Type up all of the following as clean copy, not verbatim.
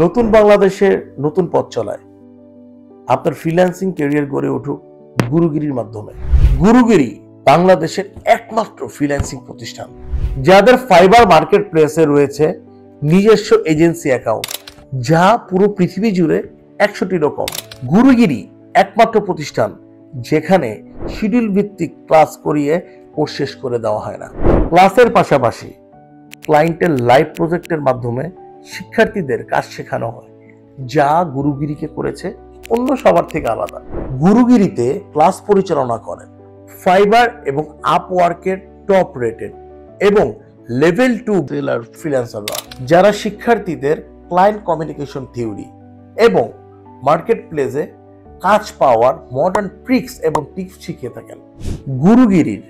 নতুন বাংলাদেশের নতুন পথ চলায় আপনার ফ্রিল্যান্সিং ক্যারিয়ার গড়ে উঠুক গুরুগিরির মাধ্যমে। গুরুগিরি বাংলাদেশের একমাত্র ফ্রিল্যান্সিং প্রতিষ্ঠান যাদের ফাইবার মার্কেট প্লেসে রয়েছে নিজস্ব এজেন্সি অ্যাকাউন্ট, যা পুরো পৃথিবী জুড়ে 100টি রকম। গুরুগিরি একমাত্র প্রতিষ্ঠান যেখানে শিডিউল ভিত্তিক ক্লাস করিয়ে কোর্স শেষ করে দেওয়া হয় না। ক্লাসের পাশাপাশি ক্লায়েন্টের লাইভ প্রজেক্টের মাধ্যমে শিক্ষার্থীদের কাজ শেখানো হয়, যা গুরুগিরিকে করেছে অন্য সবার থেকে আলাদা। গুরুগিরিতে ক্লাস পরিচালনা করেন ফাইবার এবং আপওয়ার্কের টপ রেটেড এবং লেভেল 2 সেলার ফ্রিল্যান্সাররা, যারা শিক্ষার্থীদের ক্লায়েন্ট কমিউনিকেশন থিওরি এবং মার্কেট প্লেসে কাজ পাওয়ার মডার্ন ট্রিক্স এবং টিপস শিখিয়ে থাকেন। গুরুগিরির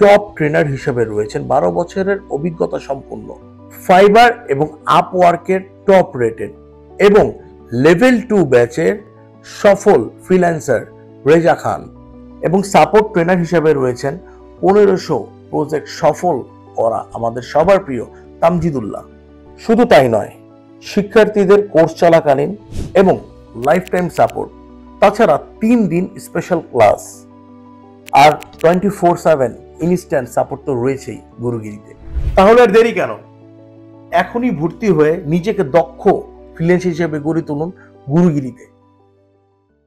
টপ ট্রেনার হিসেবে রয়েছেন 12 বছরের অভিজ্ঞতা সম্পন্ন ফাইবার এবং আপওয়ার্কের টপ রেটেড এবং লেভেল 2 ব্যাচের সফল ফ্রিল্যান্সার রেজা খান, এবং সাপোর্ট ট্রেনার হিসেবে রয়েছেন 1500 প্রজেক্ট সফল করা আমাদের সবার প্রিয় তামজিদুল্লাহ। শুধু তাই নয়, শিক্ষার্থীদের কোর্স চলাকালীন এবং লাইফ টাইম সাপোর্ট, তাছাড়া 3 দিন স্পেশাল ক্লাস আর 24/7 ইনস্ট্যান্ট সাপোর্ট তো রয়েছেই গুরুগিরিতে। তাহলে আর দেরি কেন? এখনই ভর্তি হয়ে নিজেকে দক্ষ ফ্রিল্যান্সার হিসেবে গড়ে তুলুন গুরুগিরিতে।